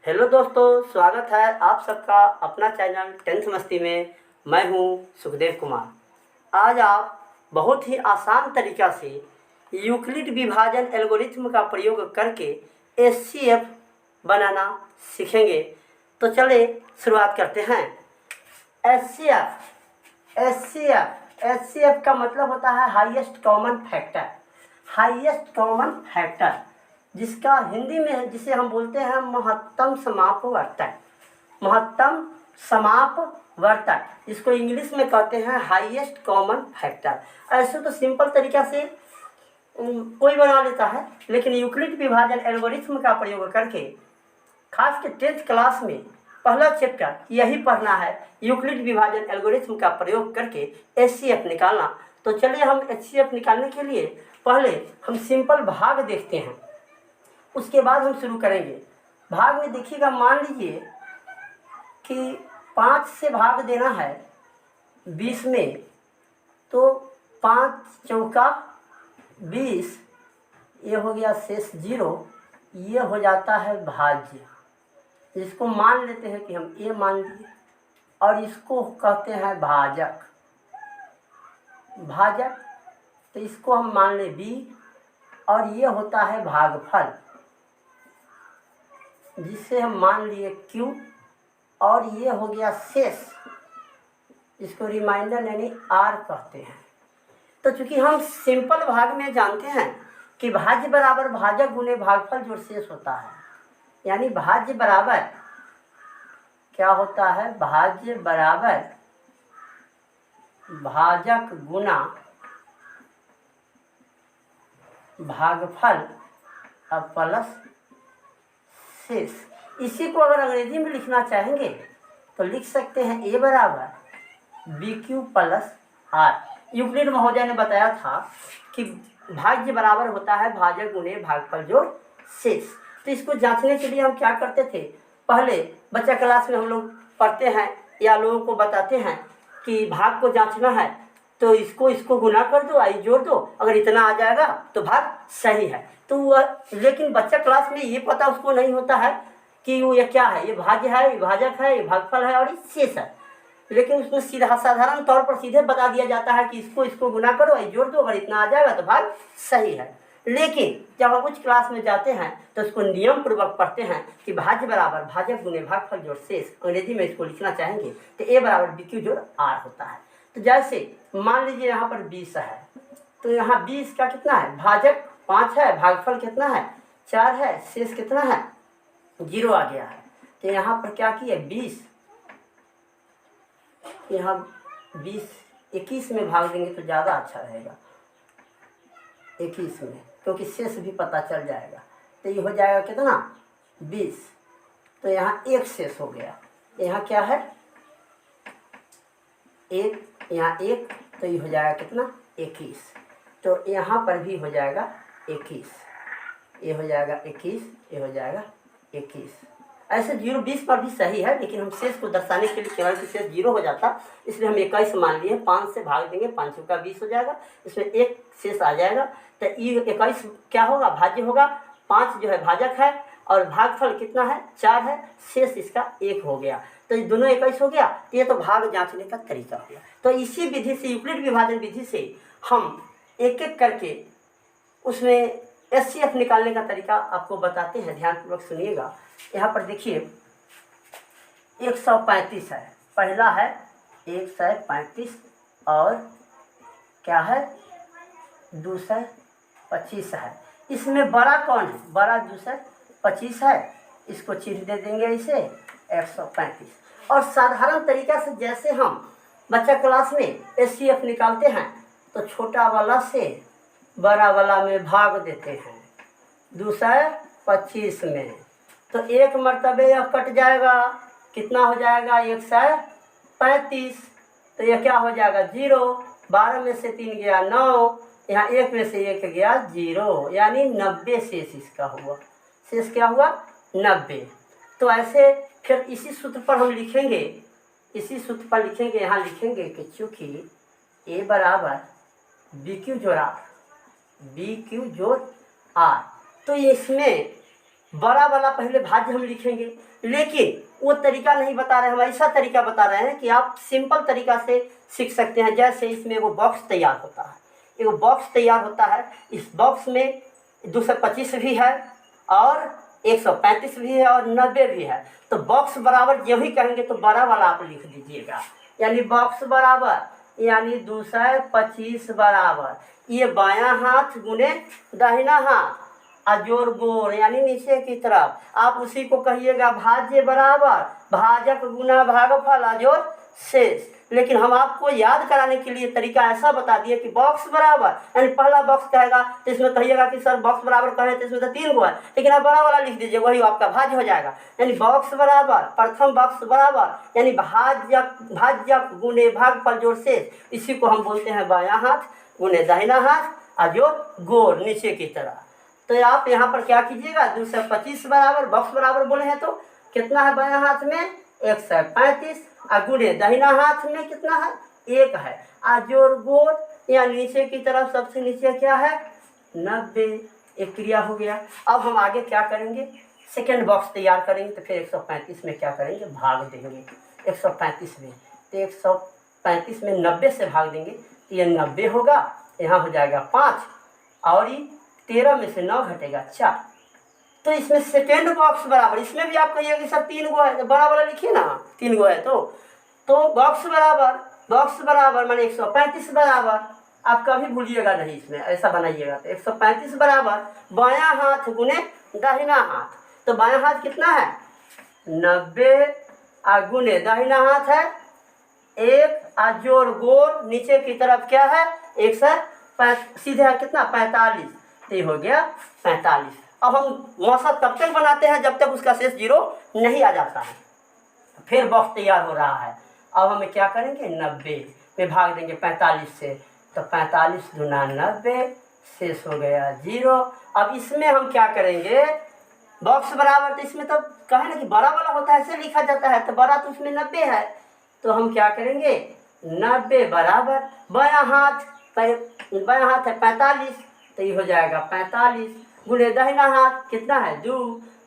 Hello दोस्तों, स्वागत है आप सबका अपना चैनल टेंथ मस्ती में। मैं हूं सुखदेव कुमार। आज आप बहुत ही आसान तरीक़ा से यूक्लिड विभाजन एल्गोरिथम का प्रयोग करके एचसीएफ बनाना सीखेंगे। तो चले शुरुआत करते हैं। एचसीएफ का मतलब होता है highest common factor. Highest common factor जिसका हिंदी में जिसे हम बोलते हैं महत्तम समापवर्तक। महत्तम समापवर्तक इसको इंग्लिश में कहते हैं हाईएस्ट कॉमन फैक्टर। ऐसे तो सिंपल तरीक़ा से कोई बना लेता है, लेकिन यूक्लिड विभाजन एल्गोरिथम का प्रयोग करके खास के 10th क्लास में पहला चैप्टर यही पढ़ना है, यूक्लिड विभाजन एल्गोरिथम का प्रयोग करके एचसीएफ निकालना। तो चलिए हम एचसीएफ निकालने के लिए पहले हम सिंपल भाग देखते हैं, उसके बाद हम शुरू करेंगे। भाग में देखिएगा, मान लीजिए कि 5 से भाग देना है 20 में, तो 5 चौका 20, ये हो गया शेष 0, ये हो जाता है भाज्य। इसको मान लेते हैं कि हम ए मान लिए, और इसको कहते हैं भाजक। भाजक तो इसको हम मान लें बी, और ये होता है भागफल जिसे हम मान लिए क्यू, और ये हो गया शेष, इसको रिमाइंडर यानी आर कहते हैं। तो चूंकि हम सिंपल भाग में जानते हैं कि भाज्य बराबर भाजक गुने भागफल जो शेष होता है, यानी भाज्य बराबर क्या होता है, भाज्य बराबर भाजक गुना भागफल अब प्लस शेष। इसी को अगर अंग्रेजी में लिखना चाहेंगे तो लिख सकते हैं ए बराबर B Q plus R. Euclid महोदय ने बताया था कि भाज्य बराबर होता है भाजक गुने भागफल जो शेष। तो इसको जांचने के लिए हम क्या करते थे, पहले बच्चा क्लास में हम लोग पढ़ते हैं या लोगों को बताते हैं कि भाग को जांचना है तो इसको गुना कर दो, आई जोड़ दो, अगर इतना आ जाएगा तो भाग सही है। तो वह, लेकिन बच्चा क्लास में ये पता उसको नहीं होता है कि वो ये क्या है, ये भाज्य है, ये भाजक है, ये भागफल है और ये शेष है। लेकिन उसमें सीधा साधारण तौर पर सीधे बता दिया जाता है कि इसको गुना करो, आई जोड़ दो, अगर इतना आ जाएगा तो भाग सही है। लेकिन जब हम उच्च क्लास में जाते हैं तो उसको नियम पूर्वक पढ़ते हैं कि भाज्य बराबर भाजक गुने भागफल जोड़ शेष। अंग्रेजी में इसको लिखना चाहेंगे तो ए बराबर बी क्यू जोड़ आर होता है। तो जैसे मान लीजिए यहाँ पर 20 है, तो यहाँ 20 का कितना है, भाजक 5 है, भागफल कितना है 4 है, शेष कितना है 0 आ गया है। तो यहाँ पर क्या किए 20, यहाँ 20 21 में भाग देंगे तो ज़्यादा अच्छा रहेगा, 21 में, क्योंकि शेष भी पता चल जाएगा। तो ये हो जाएगा कितना 20, तो यहाँ 1 शेष हो गया, यहाँ क्या है 1, यहाँ 1, तो ये हो जाएगा कितना 21। तो यहाँ पर भी हो जाएगा 21, ये हो जाएगा 21, ये हो जाएगा 21। ऐसे 0 20 पर भी सही है, लेकिन हम शेष को दर्शाने के लिए केवल कि शेष 0 हो जाता, इसलिए हम 21 मान लिए। 5 से भाग देंगे, 5 चौका 20 हो जाएगा, इसमें 1 शेष आ जाएगा। तो ये 21 क्या होगा, भाज्य होगा। 5 जो है भाजक है और भागफल कितना है 4 है, शेष इसका 1 हो गया। तो ये दोनों 21 हो गया। तो ये तो भाग जांचने का तरीका हो गया। तो इसी विधि से, यूक्लिड विभाजन विधि से हम एक एक करके उसमें एचसीएफ निकालने का तरीका आपको बताते हैं, ध्यानपूर्वक सुनिएगा। यहाँ पर देखिए 135 है, पहला है 135 और क्या है 225 है। इसमें बड़ा कौन है, बड़ा 225 है, इसको चिन्ह दे देंगे इसे 135। और साधारण तरीका से जैसे हम बच्चा क्लास में एचसीएफ निकालते हैं तो छोटा वाला से बड़ा वाला में भाग देते हैं 225 में, तो एक मरतबे यह कट जाएगा, कितना हो जाएगा 135। तो यह क्या हो जाएगा 0, 12 में से 3 गया 9, यहाँ 1 में से 1 गया 0, यानी 90 शेष इसका हुआ। शेष क्या हुआ 90। तो ऐसे फिर इसी सूत्र पर हम लिखेंगे, इसी सूत्र पर लिखेंगे, यहाँ लिखेंगे कि चूँकि ए बराबर बी क्यू जोड़ आर, तो इसमें बड़ा वाला पहले भाज्य हम लिखेंगे, लेकिन वो तरीका नहीं बता रहे, हम ऐसा तरीका बता रहे हैं कि आप सिंपल तरीका से सीख सकते हैं। जैसे इसमें वो बॉक्स तैयार होता है, एक बॉक्स तैयार होता है, इस बॉक्स में 225 भी है और 135 भी है और 90 भी है। तो बॉक्स बराबर जो ही कहेंगे तो बड़ा वाला आप लिख दीजिएगा, यानी बॉक्स बराबर यानी 225 बराबर ये बायां हाथ गुने दाहिना हाथ अजोर गोर यानी नीचे की तरफ। आप उसी को कहिएगा भाज्य बराबर भाजक गुना भागफल अजोर शेष। लेकिन हम आपको याद कराने के लिए तरीका ऐसा बता दिए कि बॉक्स बराबर यानी पहला बॉक्स कहेगा तो इसमें कहिएगा कि सर बॉक्स बराबर कहे तो इसमें तो 3 गो है, लेकिन आप बड़ा वाला लिख दीजिए, वही आपका भाज्य हो जाएगा। यानी बॉक्स बराबर प्रथम बॉक्स बराबर यानी भाज्यक गुने भागफल जोड़ शेष, इसी को हम बोलते हैं बायां हाथ गुने दाहिना हाथ अजोर गोर नीचे की तरफ। तो आप यहाँ पर क्या कीजिएगा 225 बराबर बॉक्स बराबर बोले हैं तो कितना है बायां हाथ में 135 और गुणे दाहिना हाथ में कितना है 1 है अजोर गोर या नीचे की तरफ सबसे नीचे क्या है 90। एक क्रिया हो गया। अब हम आगे क्या करेंगे सेकेंड बॉक्स तैयार करेंगे तो फिर 135 में क्या करेंगे भाग देंगे 135 में, तो 135 में 90 से भाग देंगे तो ये 90 होगा, यहाँ हो जाएगा 5 और ये 13 में से 9 घटेगा 4। तो इसमें सेकेंड बॉक्स बराबर, इसमें भी आप कहिएगा कि सर 3 गो है तो बड़ा वाला लिखिए ना 3 गो है तो बॉक्स बराबर माने 135 बराबर, आप कभी भूलिएगा नहीं, इसमें ऐसा बनाइएगा तो 135 बराबर बायां हाथ गुने दाहिना हाथ। तो बायां हाथ कितना है 90 और गुने दाहिना हाथ है 1 और जोड़ गोर नीचे की तरफ क्या है 1 सीधे है कितना 45, तो ये हो गया 45। अब हम मौसा तब तक बनाते हैं जब तक उसका शेष 0 नहीं आ जाता है, फिर बॉक्स तैयार हो रहा है। अब हमें क्या करेंगे 90 में भाग देंगे 45 से, तो 45 दूना 90 शेष हो गया 0। अब इसमें हम क्या करेंगे बॉक्स बराबर, तो इसमें तो कहे ना कि बड़ा वाला होता है ऐसे लिखा जाता है, तो बड़ा तो उसमें 90 है, तो हम क्या करेंगे 90 बराबर बायां हाथ है 45, तो ये हो जाएगा 45 गुणे दाहिना हाथ कितना है 2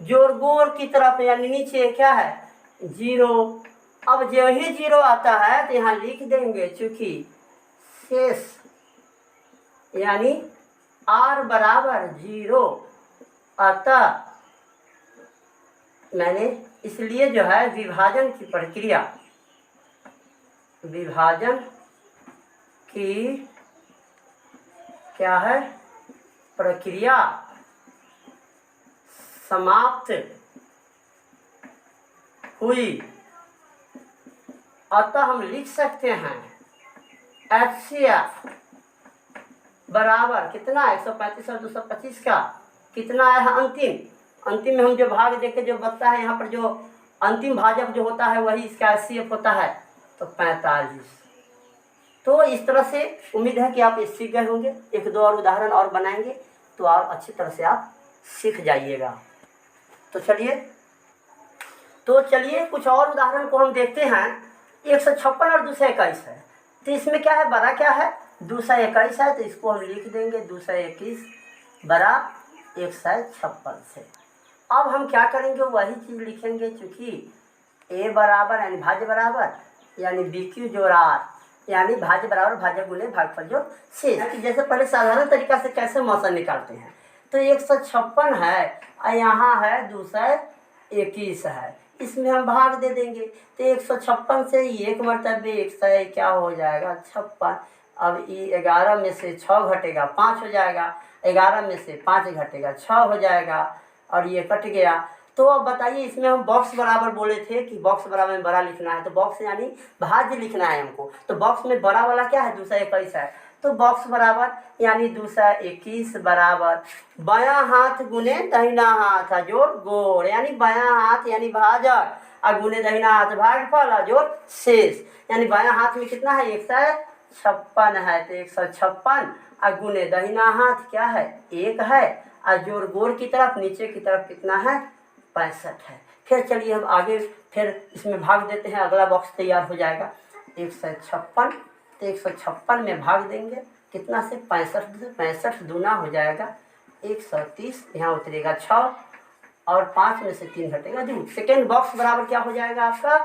जोड़ गोर की तरफ यानी नीचे क्या है 0। अब जो ही 0 आता है तो यहाँ लिख देंगे चूंकि शेष यानी r बराबर 0 अतः मैंने इसलिए जो है विभाजन की प्रक्रिया विभाजन की क्या है प्रक्रिया समाप्त हुई, अतः हम लिख सकते हैं HCF बराबर कितना 135 और 225 का कितना है अंतिम में हम जो भाग देके जो बचता है यहाँ पर जो अंतिम भाजक जो होता है वही इसका HCF होता है, तो 45। तो इस तरह से उम्मीद है कि आप ये सीख गए होंगे। 1-2 और उदाहरण और बनाएंगे तो और अच्छी तरह से आप सीख जाइएगा। तो चलिए कुछ और उदाहरण को हम देखते हैं। 156 और 221 है, तो इसमें क्या है बड़ा क्या है 221 है, तो इसको हम लिख देंगे 221 बड़ा 156 से। अब हम क्या करेंगे वही चीज़ लिखेंगे, चूँकि A बराबर यानी भाज्य बराबर यानी BQ जोड़ R यानी भाज्य बराबर भाज्य गुणे भागफल जोड़ शेष। जैसे पहले साधारण तरीका से कैसे मौसा निकालते हैं, तो 156 है और यहाँ है 221 है, इसमें हम भाग दे देंगे तो 156 से 1 मरतबे 100 क्या हो जाएगा 56। अब ये 11 में से 6 घटेगा 5 हो जाएगा, 11 में से 5 घटेगा 6 हो जाएगा और ये कट गया। तो अब बताइए इसमें हम बॉक्स बराबर बोले थे कि बॉक्स बराबर में बड़ा लिखना है, तो बॉक्स यानी भाज्य लिखना है हमको, तो बॉक्स में बड़ा वाला क्या है 221 है, तो बॉक्स बराबर यानी 221 बराबर बायां हाथ गुने दाहिना हाथ जोड़ गोड़ यानी बायां हाथ यानी भाजक और गुने दाहिना हाथ भागफल जोड़ शेष, यानी बायां हाथ में कितना है 156 है, तो 156 और गुने दाहिना हाथ क्या है 1 है और जोड़ गोड़ की तरफ नीचे की तरफ कितना है 65 है। फिर चलिए हम आगे फिर इसमें भाग देते हैं, अगला बॉक्स तैयार हो जाएगा 156, तो 156 में भाग देंगे कितना से 65 दूना हो जाएगा 130, यहाँ उतरेगा 6 और 5 में से 3 घटेगा 2। सेकेंड बॉक्स बराबर क्या हो जाएगा आपका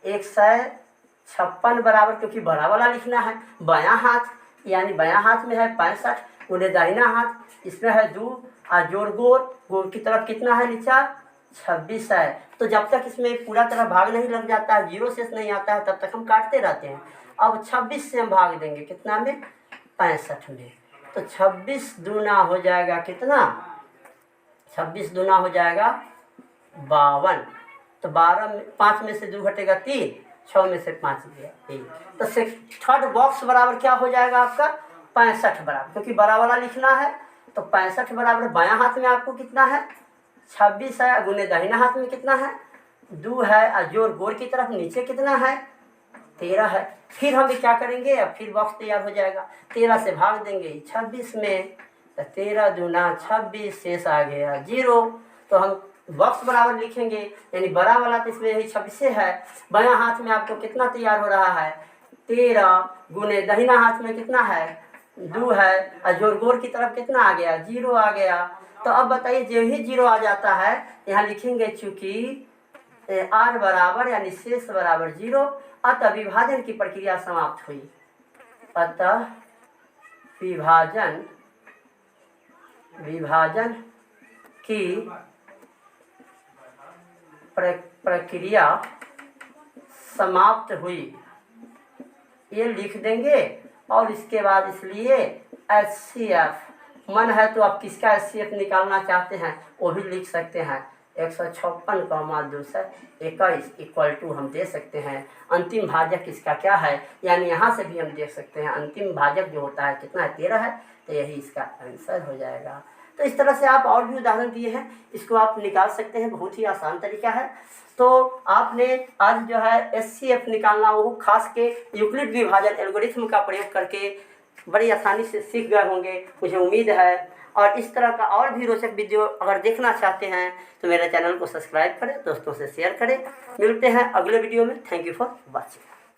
156 बराबर, क्योंकि बड़ा वाला लिखना है बायां हाथ, यानी बायां हाथ में है 65 उन्हें दाहिना हाथ, इसमें है 2 और जोड़ गोर की तरफ कितना है नीचा 26 है। तो जब तक इसमें पूरा तरह भाग नहीं लग जाता है, 0 शेष नहीं आता है, तब तक हम काटते रहते हैं। अब 26 से हम भाग देंगे कितना में 65 में, तो 26 दूना हो जाएगा कितना 26 दूना हो जाएगा 52। तो 5 में से 2 घटेगा 3, 6 में से 5 गया 1। तो थर्ड बॉक्स बराबर क्या हो जाएगा आपका 65 बराबर, क्योंकि बड़ा वाला लिखना है। तो 65 बराबर बायां हाथ में आपको कितना है 26 है, गुने दाहिना हाथ में कितना है 2 है, और जोड़ गोर की तरफ नीचे कितना है 13 है। फिर हम क्या करेंगे, अब फिर बॉक्स तैयार हो जाएगा। 13 से भाग देंगे 26 में, तो 13 दूना 26, शेष आ गया 0। तो हम बॉक्स बराबर लिखेंगे, यानी बड़ा वाला तो इसमें यही 26 है। बायां हाथ में आपको कितना तैयार हो रहा है 13, गुने दाहिना हाथ में कितना है 2 है, और जोड़ गोर की तरफ कितना आ गया 0 आ गया। तो अब बताइए जो ही 0 आ जाता है यहाँ लिखेंगे, चूंकि r बराबर यानी शेष बराबर 0, अतः विभाजन की प्रक्रिया समाप्त हुई। अतः विभाजन की प्रक्रिया समाप्त हुई, ये लिख देंगे। और इसके बाद इसलिए HCF मन है तो आप किसका HCF निकालना चाहते हैं वो भी लिख सकते हैं। 156,221 इक्वल टू हम दे सकते हैं अंतिम भाजक इसका क्या है, यानी यहाँ से भी हम देख सकते हैं अंतिम भाजक जो होता है कितना है 13 है, तो यही इसका आंसर हो जाएगा। तो इस तरह से आप और भी उदाहरण दिए हैं, इसको आप निकाल सकते हैं, बहुत ही आसान तरीका है। तो आपने आज जो है HCF निकालना वो खास के यूक्लिड विभाजन एल्गोरिथम का प्रयोग करके बड़ी आसानी से सीख गए होंगे, मुझे उम्मीद है। और इस तरह का और भी रोचक वीडियो अगर देखना चाहते हैं तो मेरे चैनल को सब्सक्राइब करें, दोस्तों से शेयर करें। मिलते हैं अगले वीडियो में। Thank you for watching.